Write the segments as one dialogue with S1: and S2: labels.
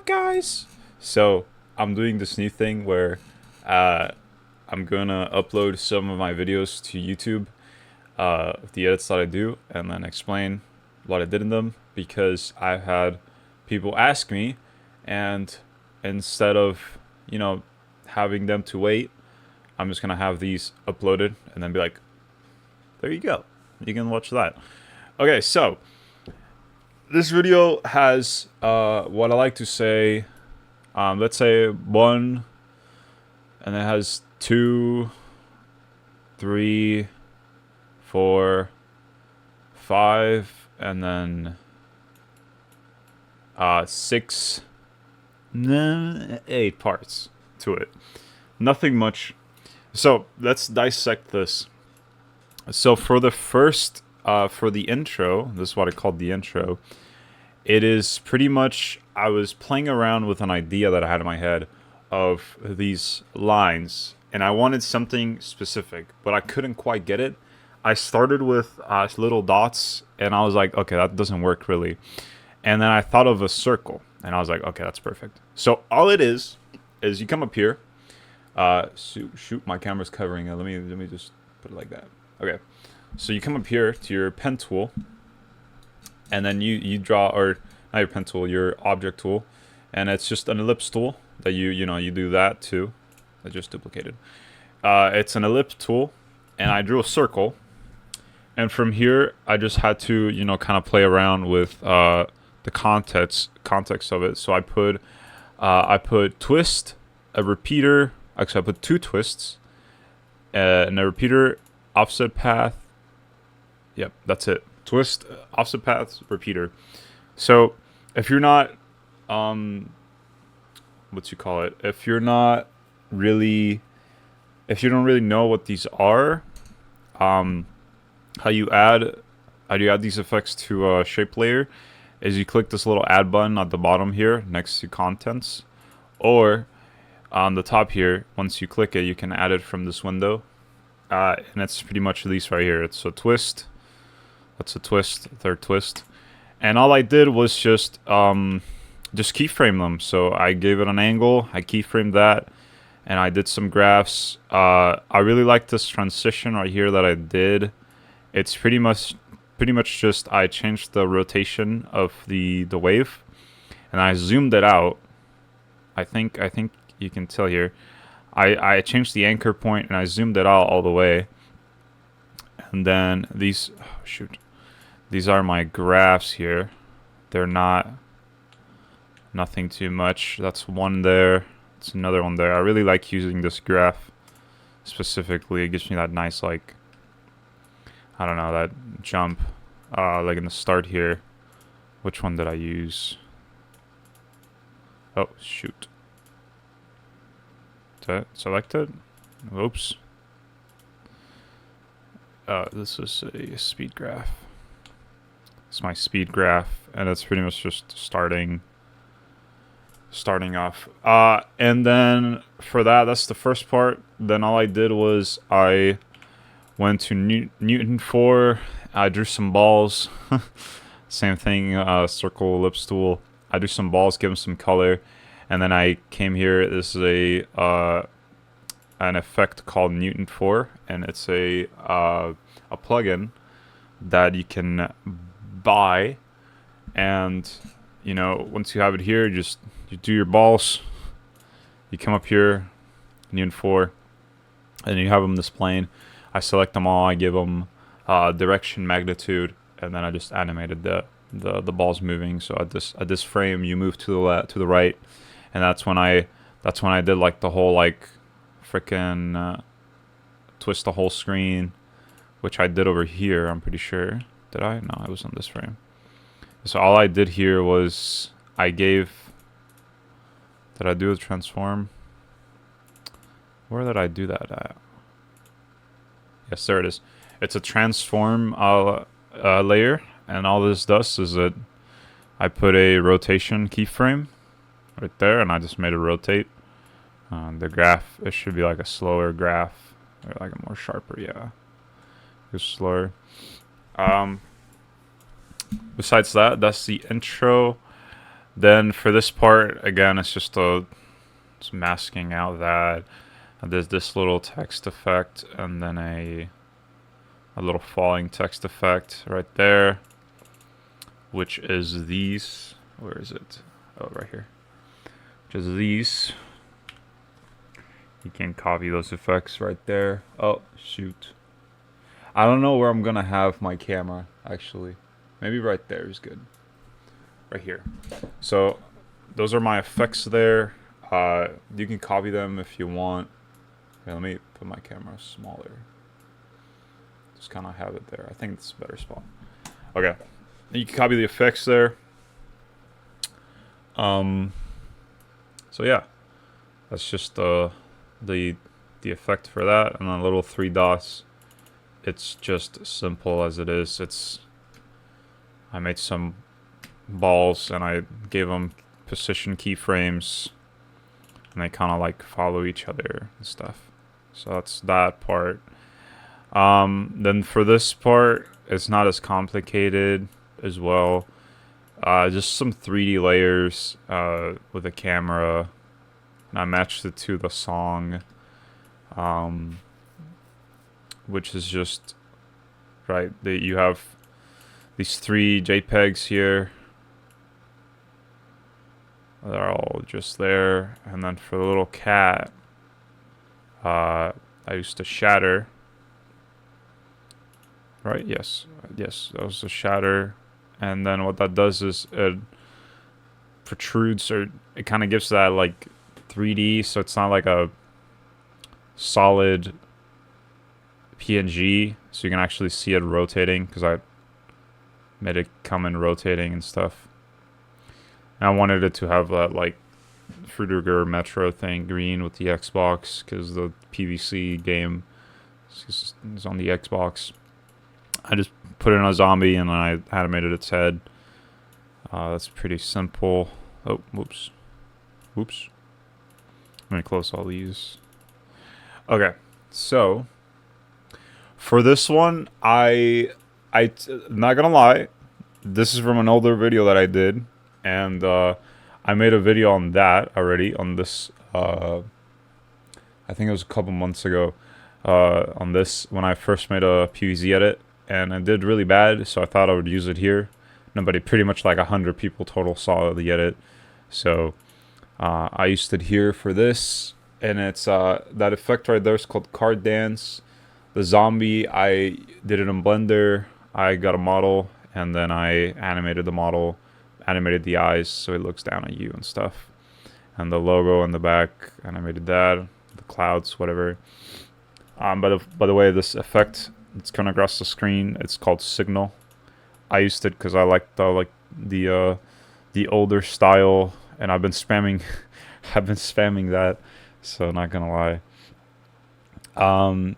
S1: up, guys? So I'm doing this new thing where uh, I'm gonna upload some of my videos to YouTube, the edits that I do, and then explain what I did in them because I've had people ask me, and instead of having them to wait, I'm just gonna have these uploaded and then be like, there you go, you can watch that. Okay, so this video has what I like to say. Let's say one, and it has 2, 3, 4, 5, and then 6, 8 parts to it. Nothing much. So let's dissect this. So for the first, for the intro, this is what I called the intro. It is pretty much, I was playing around with an idea that I had in my head of these lines, and I wanted something specific, but I couldn't quite get it. I started with little dots, and I was like, okay, that doesn't work really. And then I thought of a circle, and I was like, okay, that's perfect. So all it is you come up here. Shoot, my camera's covering it. Let me just put it like that. Okay, so you come up here to your pen tool. And then you draw, or not your pen tool, your object tool, and it's just an ellipse tool that you do that too. I just duplicated. It's an ellipse tool, and I drew a circle, and from here I just had to kind of play around with the context of it. So I put twist, a repeater. Actually, I put 2 twists, and a repeater, offset path. Yep, that's it. Twist, offset paths, repeater. So if you're not if you don't really know what these are, how you add these effects to a shape layer is you click this little add button at the bottom here next to contents, or on the top here. Once you click it, you can add it from this window, and it's pretty much these right here. It's a twist. That's a twist, third twist. And all I did was just keyframe them. So I gave it an angle, I keyframed that, and I did some graphs. I really like this transition right here that I did. It's pretty much just I changed the rotation of the wave, and I zoomed it out. I think you can tell here. I changed the anchor point and I zoomed it out all the way. And then these, these are my graphs here. They're nothing too much. That's one there. That's another one there. I really like using this graph specifically. It gives me that nice, like, I don't know, that jump. Like in the start here. Which one did I use? Oh, shoot. Is that selected? Oops. This is a speed graph. It's my speed graph, and it's pretty much just starting off. And then for that's the first part. Then all I did was I went to Newton 4. I drew some balls. Same thing, circle, ellipse tool. I drew some balls, give them some color, and then I came here. This is an effect called Newton 4, and it's a plugin that you can buy, and once you have it here, you do your balls, you come up here, Newton 4, and you have them displaying. I select them all, I give them direction, magnitude, and then I just animated the balls moving. So at this frame, you move to the left, to the right, and that's when I did like the whole like frickin' twist the whole screen, which I did over here. I'm pretty sure. Did I? No, I was on this frame. So all I did here was did I do a transform? Where did I do that at? Yes, there it is. It's a transform layer, and all this does is that I put a rotation keyframe right there, and I just made it rotate. The graph, it should be like a slower graph, or like a more sharper, yeah. Just slower. Besides that, that's the intro. Then for this part, again, it's masking out that. There's this little text effect, and then a little falling text effect right there, which is these. Where is it? Oh, right here. Which is these. You can copy those effects right there. Oh, shoot. I don't know where I'm gonna have my camera, actually. Maybe right there is good. Right here. So, those are my effects there. You can copy them if you want. Okay, let me put my camera smaller. Just kind of have it there. I think it's a better spot. Okay. You can copy the effects there. So yeah. That's just the effect for that, and then little 3 dots. It's just simple as it is. I made some balls and I gave them position keyframes, and they kind of like follow each other and stuff. So that's that part. Then for this part, it's not as complicated as well. Just some 3D layers with a camera. And I matched it to the song, which is just, right, you have these 3 JPEGs here. They're all just there. And then for the little cat, I used a shatter. Right, yes, that was a shatter. And then what that does is it protrudes, or it kind of gives that like 3D, so it's not like a solid PNG, so you can actually see it rotating, because I made it come in rotating and stuff. And I wanted it to have that like Fruitiger Metro thing, green with the Xbox, because the PVC game is on the Xbox. I just put in a zombie and then I animated its head. That's pretty simple. Oh, whoops. Whoops. Let me close all these. Okay, so for this one, I'm not gonna lie, this is from an older video that I did, and I made a video on that already, on this, I think it was a couple months ago, on this, when I first made a Pvz edit, and it did really bad, so I thought I would use it here. Nobody, pretty much like 100 people total saw the edit, so I used it here for this, and it's that effect right there is called Card Dance. The zombie, I did it in Blender. I got a model, and then I animated the model, animated the eyes so it looks down at you and stuff. And the logo on the back, animated that, the clouds, whatever. By the way, this effect, it's coming across the screen. It's called Signal. I used it because I liked the older style, and I've been spamming that, so not gonna lie.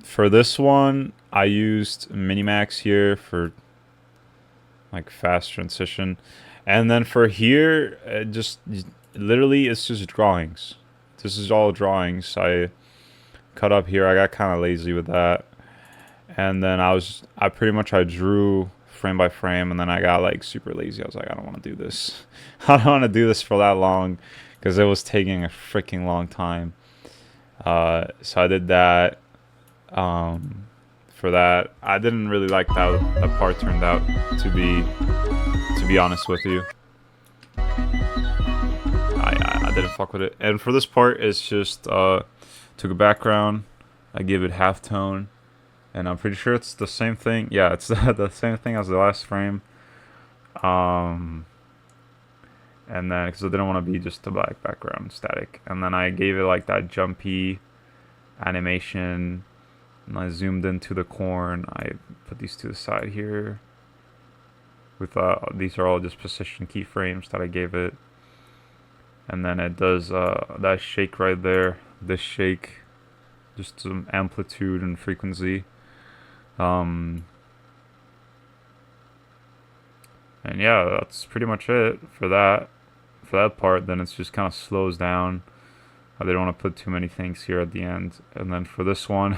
S1: For this one, I used Minimax here for like fast transition, and then for here, literally it's just drawings. This is all drawings. I cut up here. I got kind of lazy with that, and then I drew frame by frame, and then I got like super lazy. I was like, I don't want to do this. I don't want to do this for that long, because it was taking a freaking long time. So I did that. For that, I didn't really like how that part turned out, to be honest with you. I didn't fuck with it. And for this part, it's just took a background, I give it halftone, and I'm pretty sure it's the same thing. Yeah, it's the same thing as the last frame. And then, because I didn't want to be just a black background, static. And then I gave it like that jumpy animation, and I zoomed into the corn. I put these to the side here. With these are all just position keyframes that I gave it. And then it does that shake right there. This shake, just some amplitude and frequency. And yeah, that's pretty much it for that. For that part, then it's just kind of slows down. I didn't want to put too many things here at the end. And then for this one,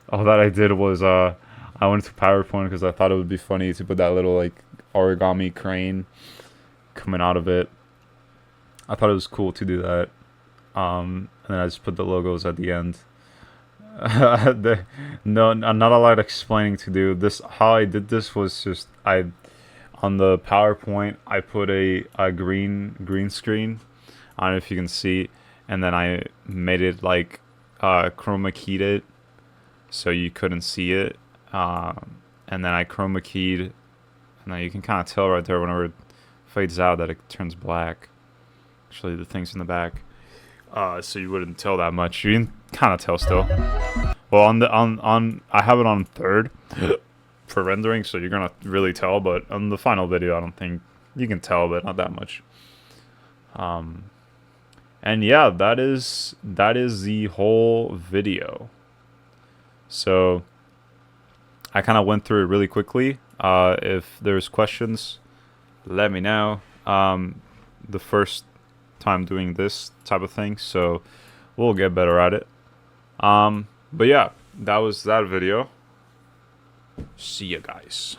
S1: all that I did was I went to PowerPoint because I thought it would be funny to put that little like origami crane coming out of it. I thought it was cool to do that. And then I just put the logos at the end. No, not a lot of explaining to do. This, how I did this was just on the PowerPoint I put a green screen. I don't know if you can see, and then I made it like chroma keyed it so you couldn't see it, and then I chroma keyed, and then you can kind of tell right there whenever it fades out that it turns black. Actually, the things in the back. So you wouldn't tell that much. You can kind of tell still. Well, on I have it on third for rendering, so you're gonna really tell. But on the final video, I don't think you can tell, but not that much. And yeah, that is the whole video. So I kind of went through it really quickly. If there's questions, let me know. The first time doing this type of thing, so we'll get better at it. But yeah, that was that video. See you guys.